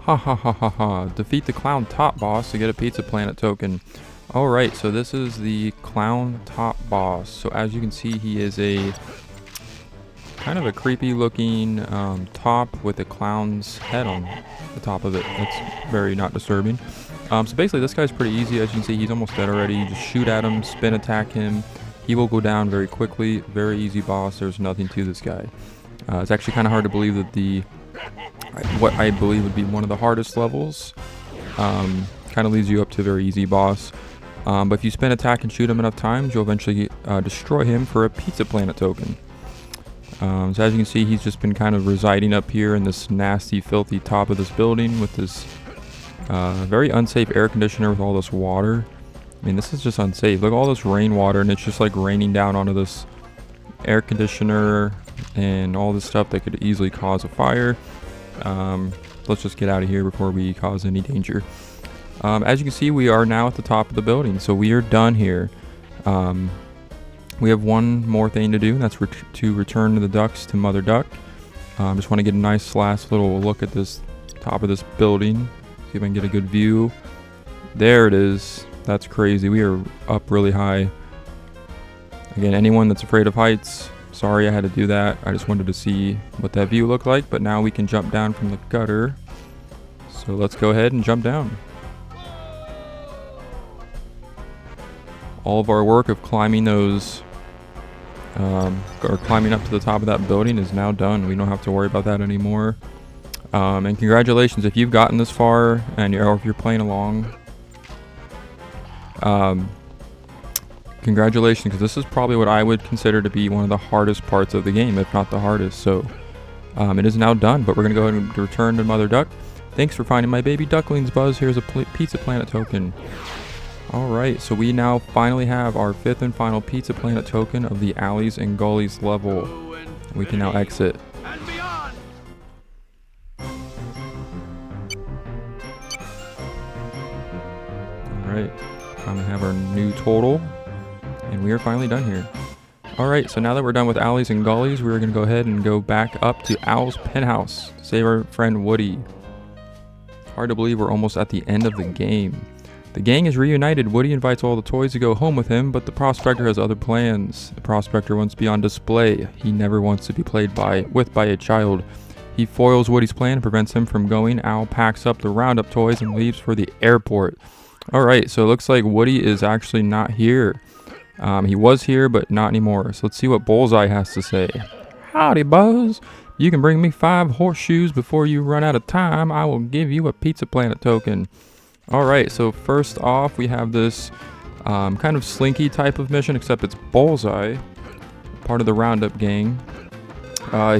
Ha ha ha ha ha. Defeat the clown top boss to get a Pizza Planet token. Alright, so this is the clown top boss. So as you can see, he is a kind of a creepy looking top with a clown's head on the top of it. That's very not disturbing. So basically this guy's pretty easy. As you can see, he's almost dead already. You just shoot at him, spin attack him. He will go down very quickly. Very easy boss. There's nothing to this guy. It's actually kind of hard to believe that what I believe would be one of the hardest levels kind of leads you up to a very easy boss. But if you spin attack and shoot him enough times, you'll eventually destroy him for a Pizza Planet token. So as you can see, he's just been kind of residing up here in this nasty, filthy top of this building with this very unsafe air conditioner with all this water. I mean, this is just unsafe. Look at all this rainwater, and it's just like raining down onto this air conditioner and all this stuff that could easily cause a fire. Let's just get out of here before we cause any danger. As you can see, we are now at the top of the building, so we are done here. We have one more thing to do, and that's to return to the ducks to Mother Duck. Just want to get a nice last little look at this top of this building. See if I can get a good view. There it is. That's crazy. We are up really high. Again, anyone that's afraid of heights, sorry I had to do that. I just wanted to see what that view looked like, but now we can jump down from the gutter. So let's go ahead and jump down. All of our work of climbing those, or climbing up to the top of that building is now done. We don't have to worry about that anymore. And congratulations if you've gotten this far, or if you're playing along. Congratulations, because this is probably what I would consider to be one of the hardest parts of the game, if not the hardest. So it is now done, but we're going to go ahead and return to Mother Duck. Thanks for finding my baby ducklings, Buzz. Here's a Pizza Planet token. Alright, so we now finally have our 5th and final Pizza Planet token of the Alleys and Gullies level. We can now exit. Alright, time to have our new total. And we are finally done here. Alright, so now that we're done with Alleys and Gullies, we're going to go ahead and go back up to Owl's Penthouse to save our friend Woody. It's hard to believe we're almost at the end of the game. The gang is reunited. Woody invites all the toys to go home with him, but the Prospector has other plans. The Prospector wants to be on display. He never wants to be played with by a child. He foils Woody's plan and prevents him from going. Owl packs up the Roundup toys and leaves for the airport. Alright, so it looks like Woody is actually not here. He was here, but not anymore. So let's see what Bullseye has to say. Howdy, Buzz. You can bring me 5 horseshoes before you run out of time. I will give you a Pizza Planet token. Alright, so first off, we have this kind of Slinky type of mission, except it's Bullseye, part of the Roundup gang.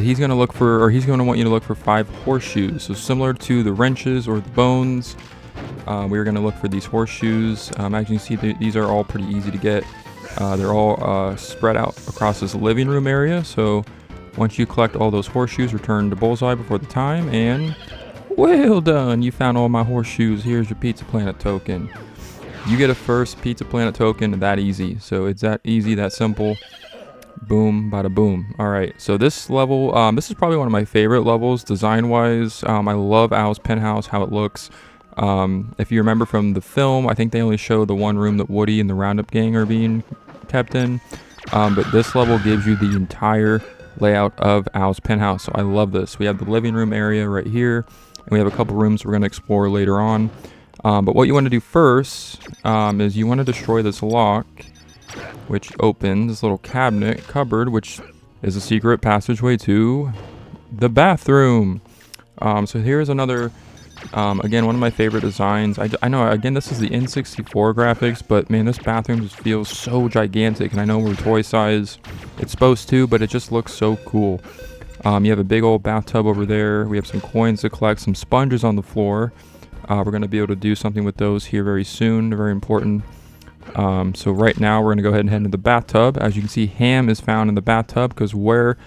He's going to want you to look for 5 horseshoes. So similar to the wrenches or the bones, we're going to look for these horseshoes. As you can see, these are all pretty easy to get. They're all spread out across this living room area. So once you collect all those horseshoes, return to Bullseye before the time, and well done, you found all my horseshoes. Here's your Pizza Planet token. You get a first Pizza Planet token that easy. So it's that easy, that simple. Boom, bada boom. Alright, so this level, this is probably one of my favorite levels design-wise. I love Owl's Penthouse, how it looks. If you remember from the film, I think they only show the one room that Woody and the Roundup gang are being kept in. But this level gives you the entire layout of Owl's Penthouse. So I love this. We have the living room area right here. And we have a couple rooms we're going to explore later on. But what you want to do first is you want to destroy this lock, which opens this little cupboard, which is a secret passageway to the bathroom. So here's another, again, one of my favorite designs. I know, again, this is the N64 graphics, but man, this bathroom just feels so gigantic. And I know we're toy size. It's supposed to, but it just looks so cool. You have a big old bathtub over there. We have some coins to collect, some sponges on the floor. We're going to be able to do something with those here very soon. Very important. So right now we're going to go ahead and head into the bathtub. As you can see, ham is found in the bathtub because where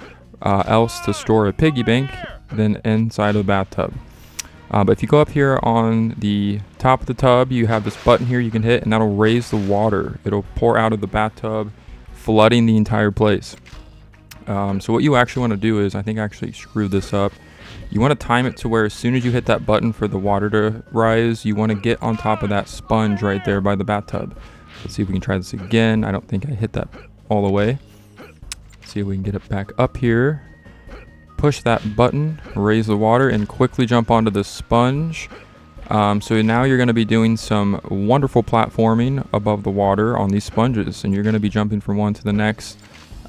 else to store a piggy bank than inside of the bathtub. But if you go up here on the top of the tub, you have this button here you can hit, and that'll raise the water. It'll pour out of the bathtub, flooding the entire place. So what you actually want to do is, I think I actually screwed this up. You want to time it to where as soon as you hit that button for the water to rise, you want to get on top of that sponge right there by the bathtub. Let's see if we can try this again. I don't think I hit that all the way. Let's see if we can get it back up here. Push that button, raise the water, and quickly jump onto the sponge. So now you're going to be doing some wonderful platforming above the water on these sponges, and you're going to be jumping from one to the next.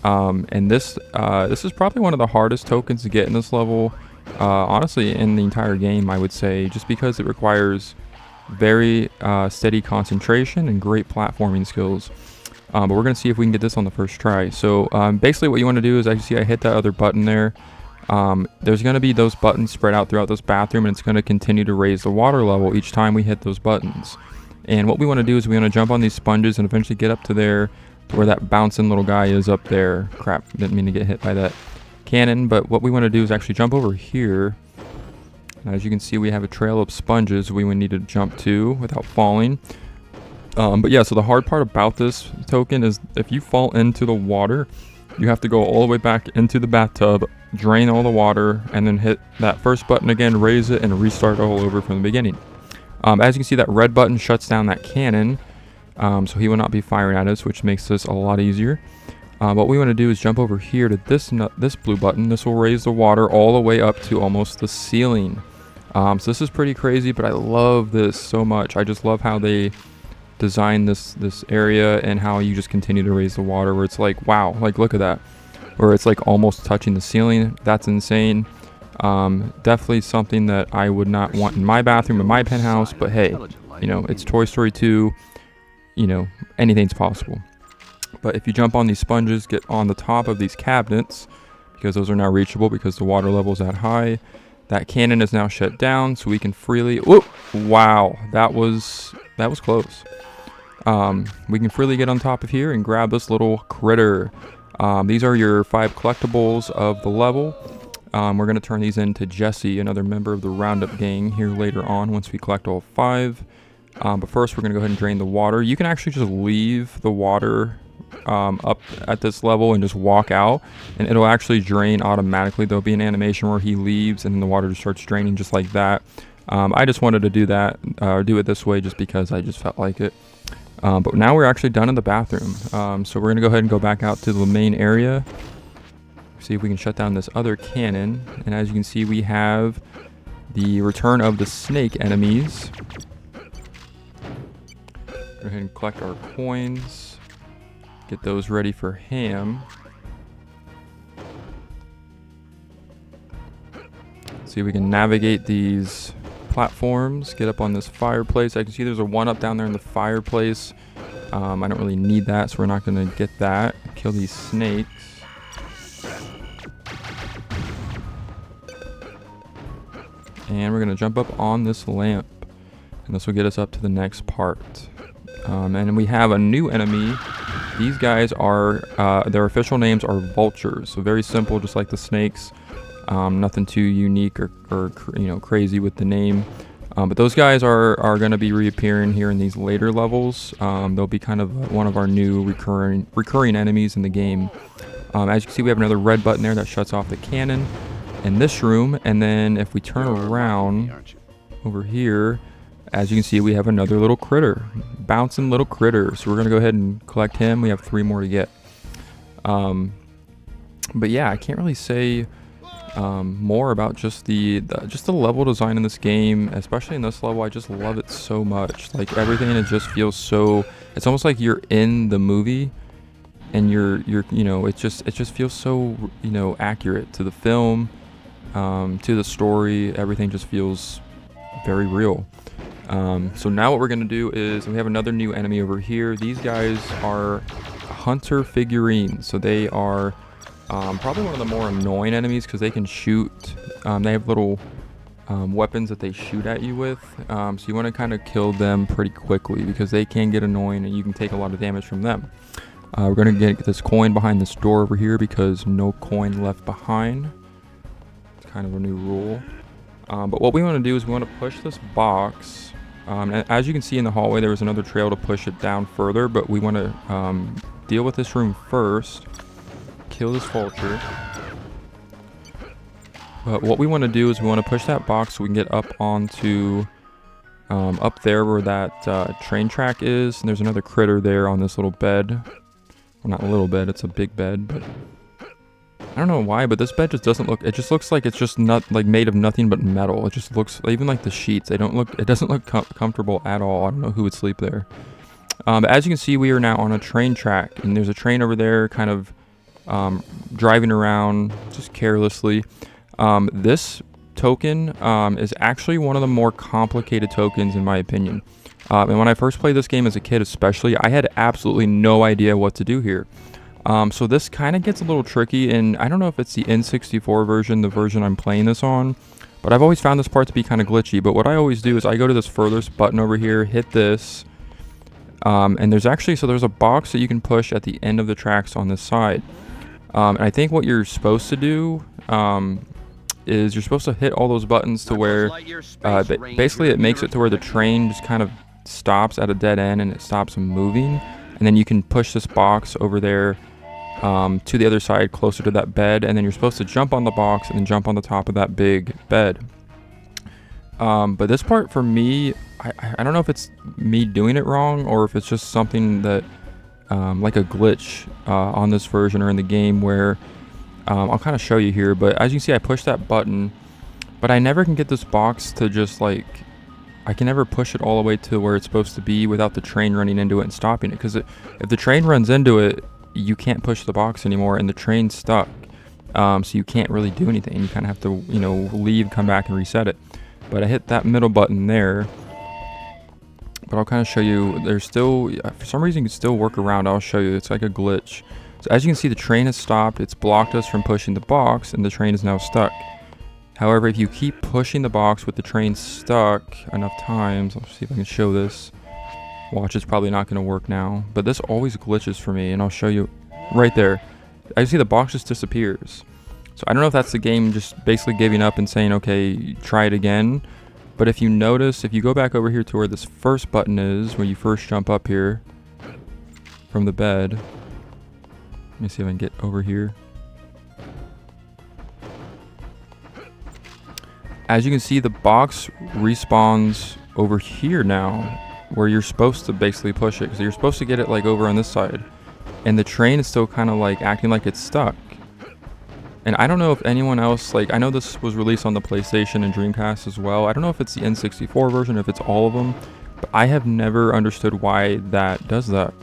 And this is probably one of the hardest tokens to get in this level, honestly, in the entire game, I would say, just because it requires very steady concentration and great platforming skills. But we're going to see if we can get this on the first try. So basically what you want to do is, I see I hit that other button there. There's going to be those buttons spread out throughout this bathroom, and it's going to continue to raise the water level each time we hit those buttons. And what we want to do is we want to jump on these sponges and eventually get up to there, to where that bouncing little guy is up there. Crap, didn't mean to get hit by that cannon. But what we want to do is actually jump over here. And as you can see, we have a trail of sponges we would need to jump to without falling. But yeah, so the hard part about this token is if you fall into the water, you have to go all the way back into the bathtub, drain all the water, and then hit that first button again, raise it, and restart all over from the beginning. As you can see, that red button shuts down that cannon, so he will not be firing at us, which makes this a lot easier. What we want to do is jump over here to this blue button. This will raise the water all the way up to almost the ceiling. So this is pretty crazy, but I love this so much. I just love how they design this area and how you just continue to raise the water, where it's like, wow, like look at that, where it's like almost touching the ceiling. That's insane. Definitely something that I would not want in my bathroom, in my penthouse, but hey, you know, it's Toy Story 2, you know, anything's possible. But if you jump on these sponges, get on the top of these cabinets, because those are now reachable because the water level is that high. That cannon is now shut down, so we can freely, whoop, wow, that was close. We can freely get on top of here and grab this little critter. These are your 5 collectibles of the level. We're going to turn these into Jesse, another member of the Roundup gang, here later on once we collect all 5. But first we're going to go ahead and drain the water. You can actually just leave the water up at this level and just walk out, and it'll actually drain automatically. There'll be an animation where he leaves and then the water just starts draining just like that. I just wanted to do that, do it this way just because I just felt like it. But now we're actually done in the bathroom. So we're going to go ahead and go back out to the main area. See if we can shut down this other cannon. And as you can see, we have the return of the snake enemies. Go ahead and collect our coins. Get those ready for Ham. See if we can navigate these platforms, get up on this fireplace. I can see there's a 1-up down there in the fireplace. I don't really need that, so we're not going to get that. Kill these snakes. And we're going to jump up on this lamp, and this will get us up to the next part. And we have a new enemy. These guys are, their official names are vultures. So very simple, just like the snakes. Nothing too unique or you know, crazy with the name. But those guys are going to be reappearing here in these later levels. They'll be kind of one of our new recurring enemies in the game. As you can see, we have another red button there that shuts off the cannon in this room. And then if we turn around over here, as you can see, we have another little critter, bouncing little critter. So we're going to go ahead and collect him. We have 3 more to get. But yeah, I can't really say more about just the level design in this game, especially in this level. I just love it so much. Like everything, it just feels so, it's almost like you're in the movie, and you're you know, it just feels so, you know, accurate to the film, to the story. Everything just feels very real. So now what we're going to do is, we have another new enemy over here. These guys are hunter figurines. So they are probably one of the more annoying enemies because they can shoot. They have little weapons that they shoot at you with. So you want to kind of kill them pretty quickly because they can get annoying and you can take a lot of damage from them. We're going to get this coin behind this door over here because no coin left behind. It's kind of a new rule. But what we want to do is we want to push this box. And as you can see in the hallway, there was another trail to push it down further, but we want to deal with this room first. Kill this vulture. Go But what we want to do is we want to push that box so we can get up onto up there where that train track is. And there's another critter there on this little bed. Well, not a little bed, it's a big bed, but I don't know why, but this bed just doesn't look, it just looks like it's just not like made of nothing but metal. It just looks, even like the sheets, they don't look, it doesn't look comfortable at all. I don't know who would sleep there. But as you can see, we are now on a train track, and there's a train over there kind of driving around just carelessly. This token is actually one of the more complicated tokens in my opinion. And when I first played this game as a kid especially, I had absolutely no idea what to do here. So this kind of gets a little tricky, and I don't know if it's the N64 version, the version I'm playing this on, but I've always found this part to be kind of glitchy. But what I always do is I go to this furthest button over here, hit this, and there's actually, so there's a box that you can push at the end of the tracks on this side. And I think what you're supposed to do is you're supposed to hit all those buttons to where basically it makes it to where the train just kind of stops at a dead end and it stops moving, and then you can push this box over there to the other side closer to that bed, and then you're supposed to jump on the box and then jump on the top of that big bed. But this part for me, I don't know if it's me doing it wrong or if it's just something that like a glitch on this version or in the game where I'll kind of show you here, but as you can see I push that button, but I never can get this box to just like, I can never push it all the way to where it's supposed to be without the train running into it and stopping it, because if the train runs into it, you can't push the box anymore and the train's stuck. So you can't really do anything. You kind of have to, you know, leave, come back and reset it. But I hit that middle button there, but I'll kind of show you, there's still, for some reason you can still work around. I'll show you, it's like a glitch. So as you can see, the train has stopped, it's blocked us from pushing the box, and the train is now stuck. However, if you keep pushing the box with the train stuck enough times, I'll see if I can show this. Watch, it's probably not going to work now, but this always glitches for me, and I'll show you right there. I see the box just disappears. So I don't know if that's the game just basically giving up and saying, okay, try it again. But if you notice, if you go back over here to where this first button is, where you first jump up here from the bed. Let me see if I can get over here. As you can see, the box respawns over here now, where you're supposed to basically push it, because you're supposed to get it like over on this side, and the train is still kind of like acting like it's stuck. And I don't know if anyone else, like, I know this was released on the PlayStation and Dreamcast as well. I don't know if it's the N64 version, if it's all of them, but I have never understood why that does that,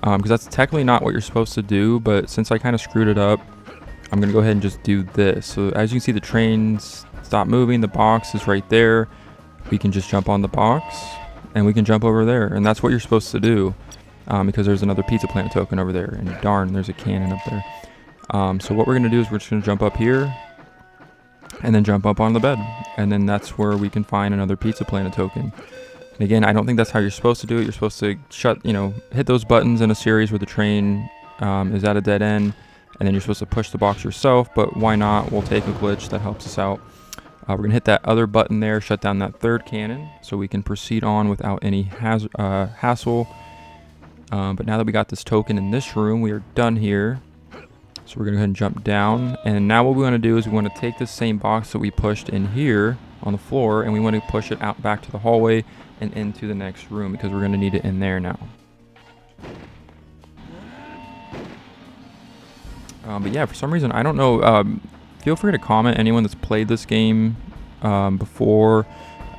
because that's technically not what you're supposed to do. But since I kind of screwed it up, I'm gonna go ahead and just do this. So as you can see, the trains stop moving, the box is right there. We can just jump on the box and we can jump over there, and that's what you're supposed to do, because there's another Pizza Planet token over there, and darn, there's a cannon up there. So what we're going to do is we're just going to jump up here and then jump up on the bed, and then that's where we can find another Pizza Planet token. And again, I don't think that's how you're supposed to do it. You're supposed to hit those buttons in a series where the train is at a dead end, and then you're supposed to push the box yourself, but why not? We'll take a glitch that helps us out. We're going to hit that other button there, shut down that third cannon, so we can proceed on without any hassle. But now that we got this token in this room, we are done here. So we're going to go ahead and jump down. And now what we want to do is we want to take this same box that we pushed in here on the floor, and we want to push it out back to the hallway and into the next room, because we're going to need it in there now. But yeah, for some reason, I don't know. Feel free to comment, anyone that's played this game before,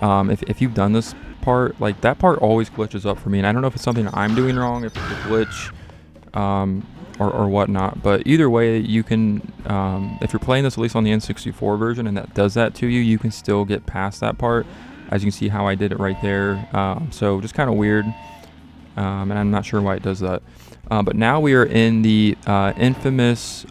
if you've done this part. Like, that part always glitches up for me, and I don't know if it's something I'm doing wrong, if it's a glitch or whatnot. But either way, you can, if you're playing this at least on the N64 version and that does that to you, you can still get past that part, as you can see how I did it right there. So just kind of weird, and I'm not sure why it does that. But now we are in the infamous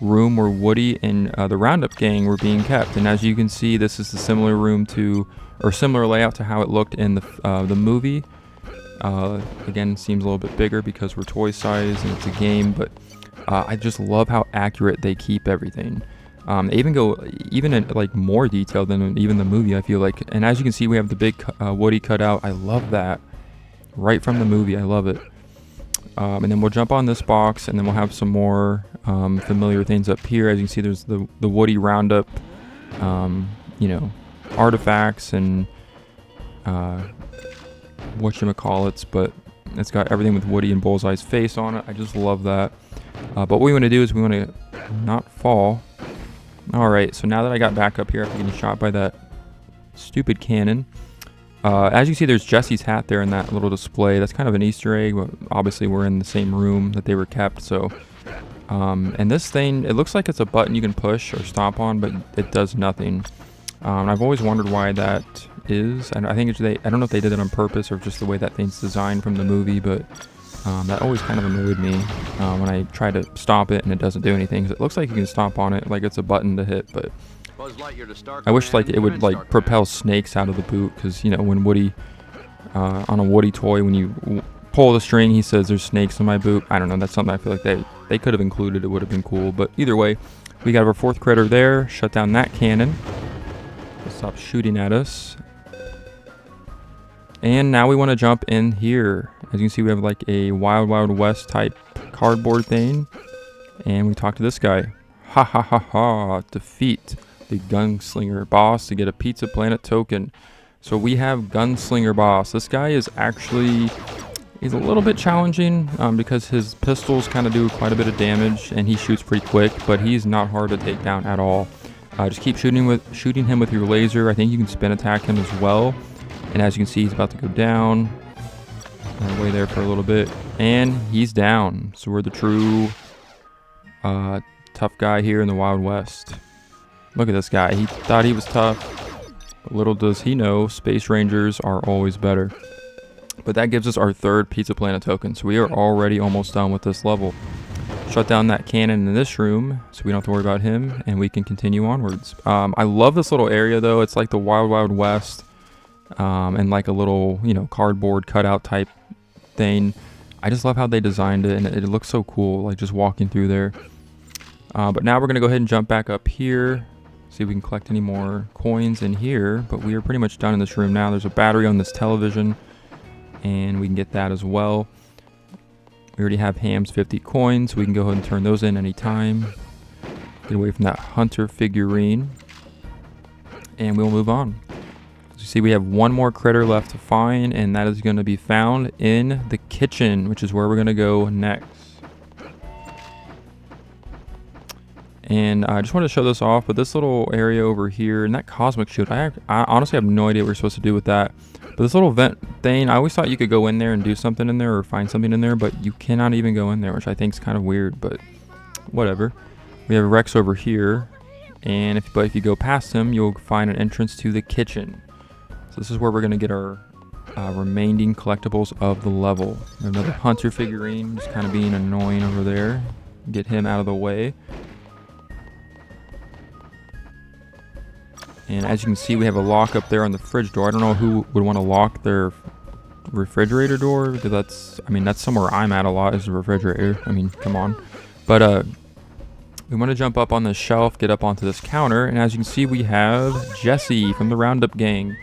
room where Woody and the Roundup gang were being kept, and as you can see, this is the similar room to, or similar layout to how it looked in the movie. Again, seems a little bit bigger because we're toy size and it's a game, but I just love how accurate they keep everything. They even go in like more detail than even the movie, I feel like. And as you can see, we have the big Woody cutout. I love that, right from the movie. I love it. And then we'll jump on this box, and then we'll have some more familiar things up here. As you can see, there's the Woody Roundup, you know, artifacts and whatchamacallits, but it's got everything with Woody and Bullseye's face on it. I just love that. But what we want to do is we want to not fall. Alright, so now that I got back up here after getting shot by that stupid cannon, as you see, there's Jesse's hat there in that little display. That's kind of an Easter egg. Obviously, we're in the same room that they were kept, so... and this thing, it looks like it's a button you can push or stomp on, but it does nothing. I've always wondered why that is, and I think I don't know if they did it on purpose or just the way that thing's designed from the movie, but that always kind of annoyed me when I try to stomp it and it doesn't do anything, 'cause it looks like you can stomp on it like it's a button to hit, but I wish like it would like propel snakes out of the boot, because you know when Woody on a Woody toy, when you pull the string, he says there's snakes in my boot. I don't know, that's something I feel like they could have included. It would have been cool, but either way, we got our fourth critter there. Shut down that cannon. Stop shooting at us. And now we want to jump in here. As you can see, we have like a Wild Wild West type cardboard thing, and we talk to this guy. Ha ha ha ha! Defeat the Gunslinger Boss to get a Pizza Planet token. So we have Gunslinger Boss. This guy is actually, he's a little bit challenging because his pistols kind of do quite a bit of damage and he shoots pretty quick, but he's not hard to take down at all. Just keep shooting him with your laser. I think you can spin attack him as well. And as you can see, he's about to go down. Way there for a little bit, and he's down. So we're the true tough guy here in the Wild West. Look at this guy. He thought he was tough, but little does he know, Space Rangers are always better. But that gives us our third Pizza Planet token, so we are already almost done with this level. Shut down that cannon in this room, so we don't have to worry about him, and we can continue onwards. I love this little area, though. It's like the Wild Wild West, and like a little, you know, cardboard cutout type thing. I just love how they designed it, and it looks so cool, like just walking through there. But now we're going to go ahead and jump back up here, see if we can collect any more coins in here, but we are pretty much done in this room now. There's a battery on this television, and we can get that as well. We already have Ham's 50 coins, so we can go ahead and turn those in anytime. Get away from that hunter figurine, and we'll move on. As you see, we have one more critter left to find, and that is going to be found in the kitchen, which is where we're going to go next. And I just wanted to show this off, but this little area over here, and that cosmic chute, I honestly have no idea what we're supposed to do with that. But this little vent thing, I always thought you could go in there and do something in there or find something in there, but you cannot even go in there, which I think is kind of weird, but whatever. We have Rex over here, and if you go past him, you'll find an entrance to the kitchen. So this is where we're going to get our remaining collectibles of the level. Another hunter figurine, just kind of being annoying over there. Get him out of the way. And as you can see, we have a lock up there on the fridge door. I don't know who would want to lock their refrigerator door. That's somewhere I'm at a lot, is the refrigerator. I mean, come on. But we want to jump up on this shelf, get up onto this counter, and as you can see, we have Jesse from the Roundup Gang.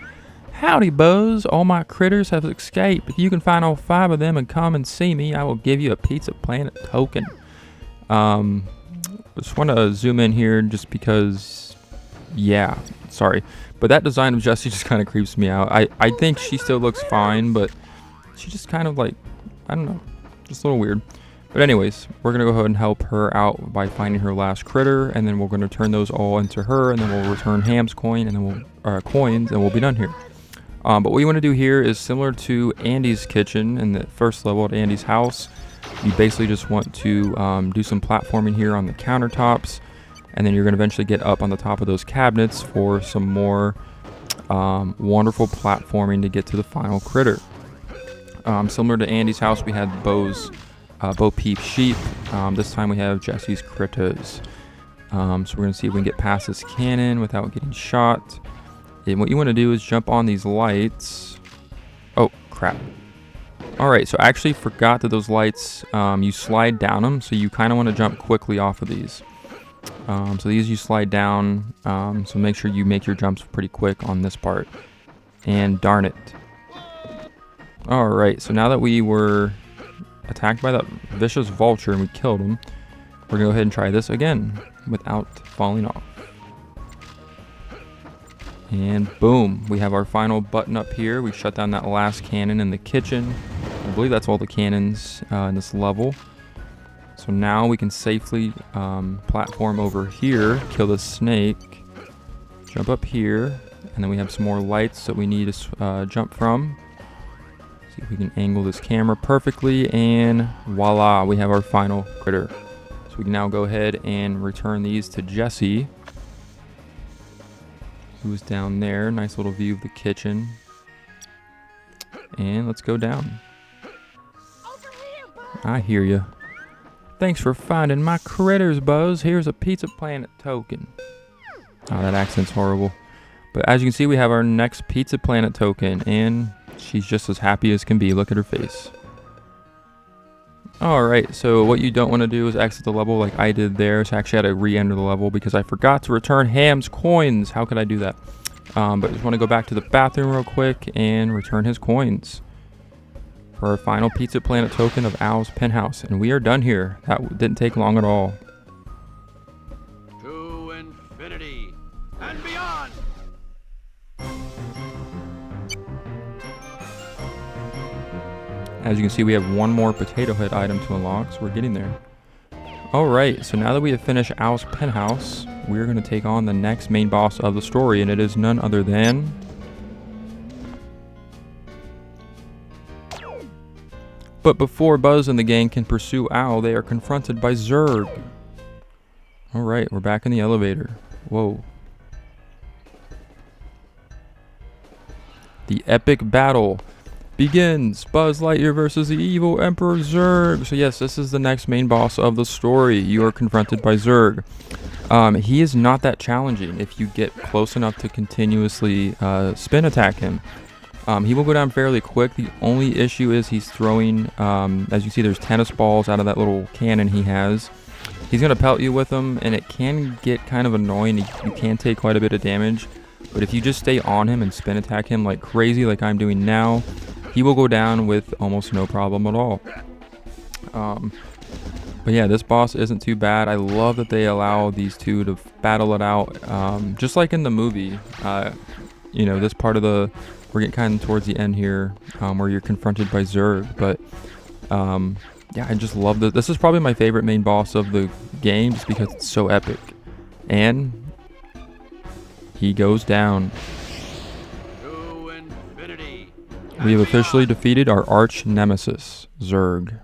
Howdy, Buzz. All my critters have escaped. If you can find all 5 of them and come and see me, I will give you a Pizza Planet token. Just want to zoom in here just because, yeah, sorry. But that design of Jessie just kind of creeps me out. I think she still looks fine, but she just kind of like, I don't know, just a little weird. But anyways, we're going to go ahead and help her out by finding her last critter, and then we're going to turn those all into her, and then we'll return Ham's coin, and then coins, and we'll be done here. But what you want to do here is similar to Andy's kitchen in the first level at Andy's house. You basically just want to do some platforming here on the countertops, and then you're going to eventually get up on the top of those cabinets for some more wonderful platforming to get to the final critter. Similar to Andy's house, we had Bo Peep sheep. This time we have Jesse's critters. So we're going to see if we can get past this cannon without getting shot. And what you want to do is jump on these lights. Oh, crap. Alright, so I actually forgot that those lights, you slide down them, so you kind of want to jump quickly off of these. So these you slide down, so make sure you make your jumps pretty quick on this part. And darn it. Alright, so now that we were attacked by that vicious vulture and we killed him. We're gonna go ahead and try this again without falling off. And boom, we have our final button up here. We shut down that last cannon in the kitchen. I believe that's all the cannons in this level. So now we can safely platform over here, kill the snake, jump up here, and then we have some more lights that we need to jump from. See if we can angle this camera perfectly, and voila, we have our final critter. So we can now go ahead and return these to Jesse, who's down there. Nice little view of the kitchen. And let's go down. I hear you. Thanks for finding my critters, Buzz. Here's a Pizza Planet token. Oh, that accent's horrible. But as you can see, we have our next Pizza Planet token, and she's just as happy as can be. Look at her face. Alright, so what you don't want to do is exit the level like I did there. So I actually had to re-enter the level because I forgot to return Ham's coins. How could I do that? But I just want to go back to the bathroom real quick and return his coins for our final Pizza Planet token of Owl's Penthouse. And we are done here. That didn't take long at all. To infinity and beyond! As you can see, we have one more potato head item to unlock, so we're getting there. Alright, so now that we have finished Owl's Penthouse, we're going to take on the next main boss of the story, and it is none other than... But before Buzz and the gang can pursue Owl, they are confronted by Zurg. Alright, we're back in the elevator. Whoa. The epic battle begins. Buzz Lightyear versus the evil Emperor Zurg. So yes, this is the next main boss of the story. You are confronted by Zurg. He is not that challenging if you get close enough to continuously spin attack him. He will go down fairly quick. The only issue is he's throwing, as you see, there's tennis balls out of that little cannon he has. He's going to pelt you with them, and it can get kind of annoying. You can take quite a bit of damage. But if you just stay on him and spin attack him like crazy, like I'm doing now, he will go down with almost no problem at all. But yeah, this boss isn't too bad. I love that they allow these two to battle it out, just like in the movie. You know, this part of the... We're getting kind of towards the end here, where you're confronted by Zurg. But yeah, I just love this. This is probably my favorite main boss of the game, just because it's so epic. And he goes down. We have officially defeated our arch nemesis, Zurg.